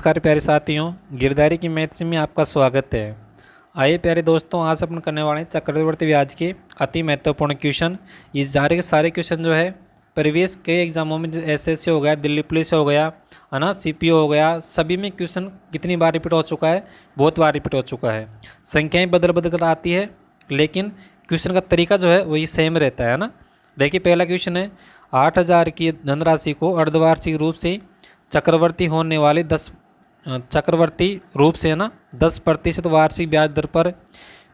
नमस्कार प्यारे साथियों, गिरदारी की मैथ्स में आपका स्वागत है। आइए प्यारे दोस्तों, आज अपन करने वाले हैं चक्रवर्ती ब्याज के अति महत्वपूर्ण क्वेश्चन। ये सारे के सारे क्वेश्चन जो है प्रीवियस कई एग्जामों में, एसएससी हो गया, दिल्ली पुलिस हो गया, है ना, सीपीओ हो गया, सभी में क्वेश्चन कितनी बार रिपीट हो चुका है, बहुत बार रिपीट हो चुका है। संख्याएँ बदल बदल कर आती है लेकिन क्वेश्चन का तरीका जो है वही सेम रहता है ना। देखिए पहला क्वेश्चन है, 8,000 की धनराशि को अर्धवार्षिक रूप से चक्रवर्ती होने वाले चक्रवर्ती रूप से, है ना, 10% वार्षिक ब्याज दर पर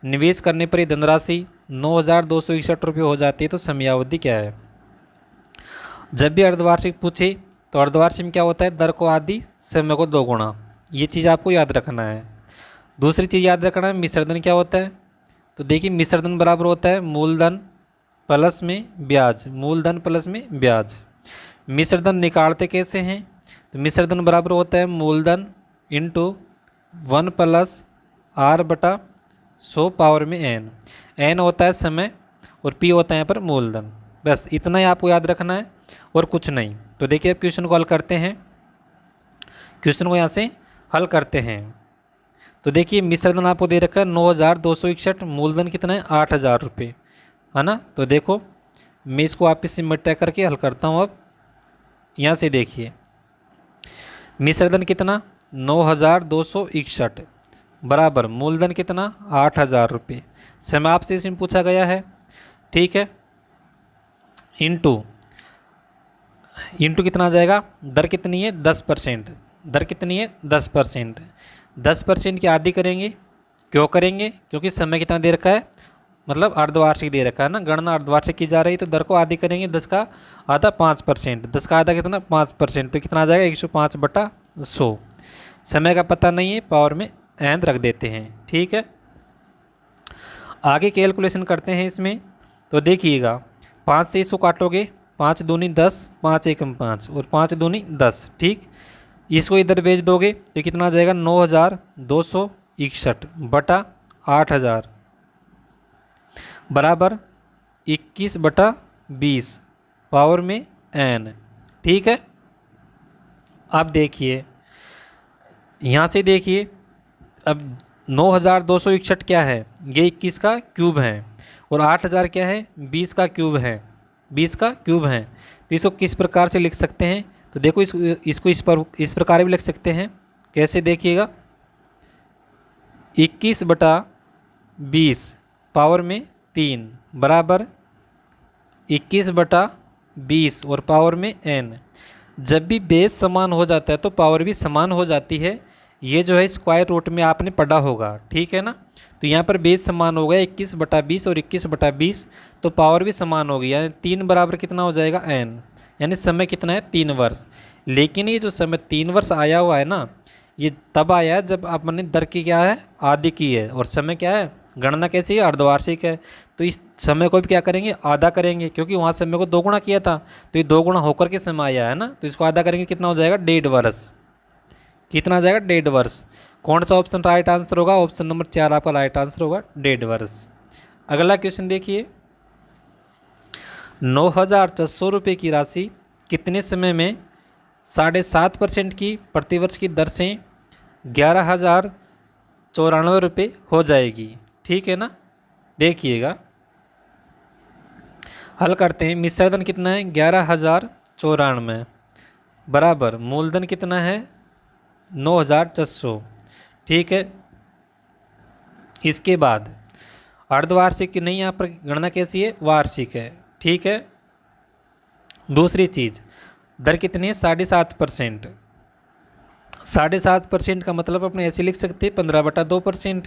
निवेश करने पर ये धनराशि 9,261 रुपये हो जाती है, तो समयावधि क्या है। जब भी अर्धवार्षिक पूछे तो अर्धवार्षिक में क्या होता है, दर को आधी, समय को 2 गुना। ये चीज़ आपको याद रखना है। दूसरी चीज़ याद रखना है, मिश्रधन क्या होता है। तो देखिए मिश्रधन बराबर होता है मूलधन प्लस में ब्याज, मूलधन प्लस में ब्याज। मिश्रधन निकालते कैसे हैं, तो मिश्रधन बराबर होता है मूलधन इंटू 1 + r/100 पावर में n होता है समय और p होता है यहाँ पर मूलधन। बस इतना ही आपको याद रखना है और कुछ नहीं। तो देखिए अब क्वेश्चन को हल करते हैं, क्वेश्चन को यहाँ से हल करते हैं। तो देखिए मिश्रधन आपको दे रखा है 9,261, मूलधन कितना है 8,000 रुपये, है ना। तो देखो मैं इसको वापस से मल्टीप्लाई करके हल करता हूँ। अब यहाँ से देखिए मिश्रधन कितना 9,261 बराबर मूलधन कितना 8,000 रुपये, समय आपसे इसमें पूछा गया है, ठीक है। इंटू कितना आ जाएगा, दर कितनी है 10%, दर कितनी है 10%। 10% की आधी करेंगे, क्यों करेंगे, क्योंकि समय कितना दे रखा है, मतलब अर्धवार्षिक दे रखा है ना, गणना अर्धवार्षिक की जा रही है, तो दर को आधी करेंगे, 10 का आधा 5%, 10 का आधा कितना 5%, तो कितना आ जाएगा 105/100। समय का पता नहीं है, पावर में n रख देते हैं, ठीक है। आगे कैलकुलेशन करते हैं इसमें। तो देखिएगा 5 से इसको काटोगे, 5 दूनी 10, 5 एकम 5 और 5 दूनी 10, ठीक। इसको इधर भेज दोगे तो कितना आ जाएगा 9,261/8,000 बराबर 21/20 पावर में n, ठीक है। अब देखिए यहाँ से देखिए, अब 9,261 क्या है, ये 21 का क्यूब है और 8,000 क्या है 20 का क्यूब है, 20 का क्यूब है। तो इसको किस प्रकार से लिख सकते हैं, तो देखो इसको इस प्रकार भी लिख सकते हैं। कैसे, देखिएगा 21/20 पावर में 3 बराबर 21/20 और पावर में n। जब भी बेस समान हो जाता है तो पावर भी समान हो जाती है। ये जो है स्क्वायर रूट में आपने पढ़ा होगा, ठीक है ना। तो यहाँ पर बेस समान हो गया 21/20 और 21/20, तो पावर भी समान होगी, यानी 3 बराबर कितना हो जाएगा n, यानी समय कितना है 3 वर्ष। लेकिन ये जो समय 3 वर्ष आया हुआ है ना, ये तब आया है जब आपने दर की क्या है आधी की है, और समय क्या है, गणना कैसी है अर्धवार्षिक है। तो इस समय को भी क्या करेंगे आधा करेंगे, क्योंकि वहाँ समय को 2 गुना किया था, तो ये 2 गुना होकर के समय आया है ना, तो इसको आधा करेंगे, कितना हो जाएगा 1.5 वर्ष। कितना आ जाएगा 1.5 वर्ष। कौन सा ऑप्शन राइट आंसर होगा, ऑप्शन नंबर 4 आपका राइट आंसर होगा, 1.5 वर्ष। अगला क्वेश्चन देखिए, 9,400 रुपये की राशि कितने समय में 7.5% की प्रतिवर्ष की दर से 11,094 रुपये हो जाएगी, ठीक है ना। देखिएगा हल करते हैं। मिश्रधन कितना है 11,094 बराबर मूलधन कितना है 9,400, ठीक है। इसके बाद अर्धवार्षिक की नहीं, यहाँ पर गणना कैसी है वार्षिक है, ठीक है। दूसरी चीज़ दर कितनी है 7.5%, 7.5% का मतलब अपने ऐसे लिख सकते हैं 15/2%,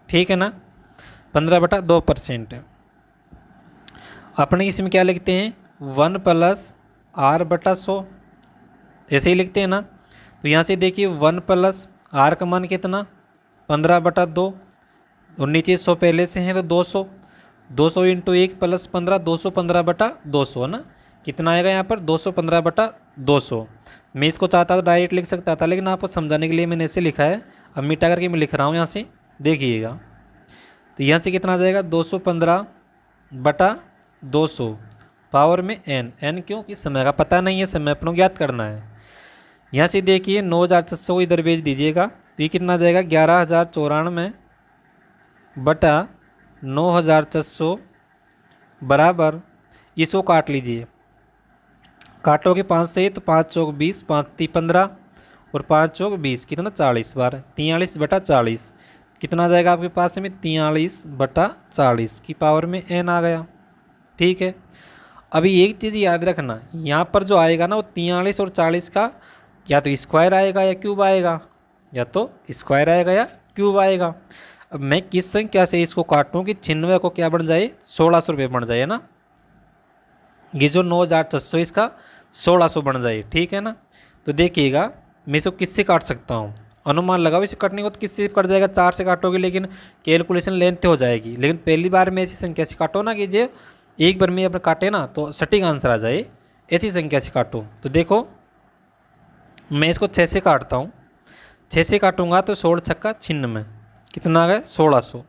ठीक है ना, 15/2%। अपने इसमें क्या लिखते हैं 1 + r/100, ऐसे ही लिखते हैं ना। तो यहाँ से देखिए 1 + r का मान कितना 15/2 और नीचे 100 पहले से हैं तो 200, 200 × 1 + 15, 215/200 है ना। कितना आएगा यहाँ पर 215/200। मैं इसको चाहता तो डायरेक्ट लिख सकता था, लेकिन आपको समझाने के लिए मैंने ऐसे लिखा है। अब मिटा करके मैं लिख रहा हूँ यहाँ से, देखिएगा। तो यहाँ से कितना आ जाएगा 215/200 पावर में n। n क्यों कि समय का पता नहीं है, समय अपनों ज्ञात करना है। यहाँ से देखिए 9,600 को इधर भेज दीजिएगा तो ये कितना आ जाएगा 11,094 बटा 9,600 बराबर, इसको काट लीजिए। काटोगे 5 से तो 5 चौक 20, 5 ती 15 और 5 चौक 20, कितना 40 बार, 43 बटा 40 कितना आ जाएगा आपके पास में 43 बटा 40 की पावर में n आ गया। ठीक है, अभी एक चीज़ याद रखना, यहाँ पर जो आएगा ना वो 43 और 40 का या तो स्क्वायर आएगा या क्यूब आएगा, या तो स्क्वायर आएगा या क्यूब आएगा। अब मैं किस संख्या से इसको काटूँ कि 96 को क्या बन जाए 1600 रुपये बन जाए ना, ये जो 9,600 इसका 1600 बन जाए। ठीक है ना, तो देखिएगा मैं इसको किससे काट सकता हूँ, अनुमान लगाओ इसे काटने को तो किससे कट जाएगा, 4 से काटोगे लेकिन कैलकुलेशन लेंथ हो जाएगी। लेकिन पहली बार में ऐसी संख्या से काटो ना कि जो एक बार में अपने काटे ना तो सटीक आंसर आ जाए, ऐसी संख्या से काटो। तो देखो मैं इसको 6 से काटता हूँ, 6 से काटूंगा तो 16 छक्का 96 कितना आ गया 1600।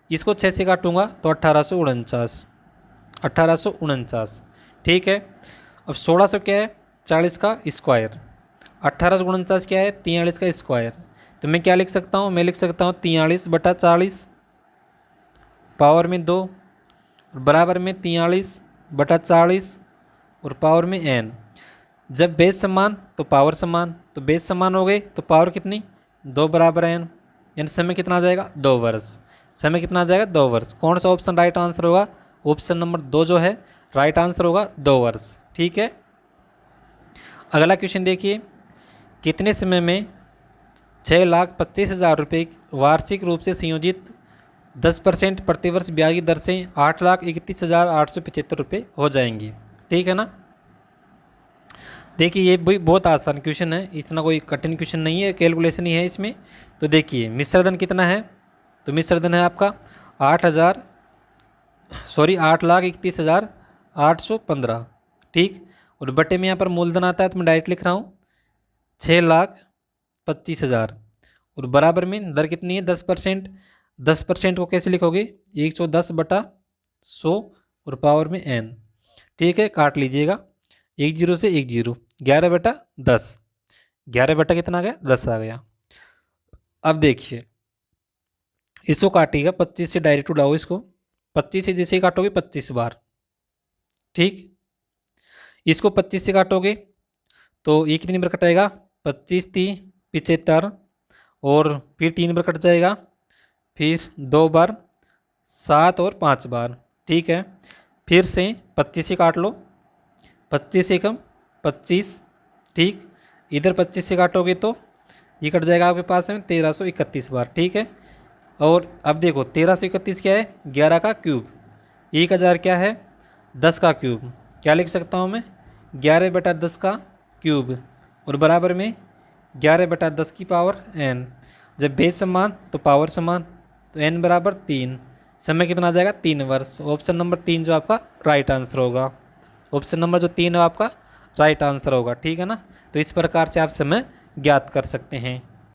इसको 6 से काटूंगा तो 1849। ठीक है, अब 1600 क्या है 40 का स्क्वायर, 1849 क्या है 43 का स्क्वायर। तो मैं क्या लिख सकता हूँ, मैं लिख सकता हूँ 43 बटा 40 पावर में 2 और बराबर में 43 बटा 40 और पावर में n। जब बेस समान तो पावर समान, तो बेस समान हो गए तो पावर कितनी 2 बराबर n, यानी समय कितना आ जाएगा 2 वर्ष। समय कितना आ जाएगा 2 वर्ष। कौन सा ऑप्शन राइट आंसर होगा, ऑप्शन नंबर 2 जो है राइट आंसर होगा 2 वर्ष। ठीक है, अगला क्वेश्चन देखिए, कितने समय में 6,25,000 रुपये वार्षिक रूप से संयोजित 10% प्रतिवर्ष ब्याज की दर से 8,31,875 रुपये हो जाएंगी। ठीक है ना, देखिए ये भी बहुत आसान क्वेश्चन है, इतना कोई कठिन क्वेश्चन नहीं है, कैलकुलेशन ही है इसमें। तो देखिए मिश्र धन कितना है, तो मिश्र धन है आपका 8,31,815। ठीक, और बटे में यहाँ पर मूलधन आता है तो मैं डायरेक्ट लिख रहा हूँ 6,25,000 और बराबर में दर कितनी है 10%। 10% को कैसे लिखोगे 110 बटा 100 और पावर में n। ठीक है, काट लीजिएगा 1 0 से 1 0, 11 बटा 10, 11 बटा कितना आ गया 10 आ गया। अब देखिए इसको काटिएगा 25 से डायरेक्ट उड़ाओ इसको, 25 से जैसे ही काटोगे 25 बार। ठीक, इसको 25 से काटोगे तो ये कितनी बार कटाएगा 25 3 75 और फिर 3 बार कट जाएगा, फिर 2 बार 7 और 5 बार। ठीक है, फिर से 25 से काट लो, 25 से कम 25। ठीक, इधर 25 से काटोगे तो ये कट जाएगा आपके पास में 1331 बार। ठीक है, और अब देखो 1331 क्या है 11 का क्यूब, 1000 क्या है 10 का क्यूब, क्या लिख सकता हूँ मैं 11 बटा 10 का क्यूब और बराबर में 11 बटा 10 की पावर n। जब बेस समान तो पावर समान, तो n बराबर 3। समय कितना आ जाएगा 3 वर्ष। ऑप्शन नंबर 3 जो आपका राइट आंसर होगा, ऑप्शन नंबर जो 3 है आपका राइट आंसर होगा। ठीक है ना, तो इस प्रकार से आप समय ज्ञात कर सकते हैं।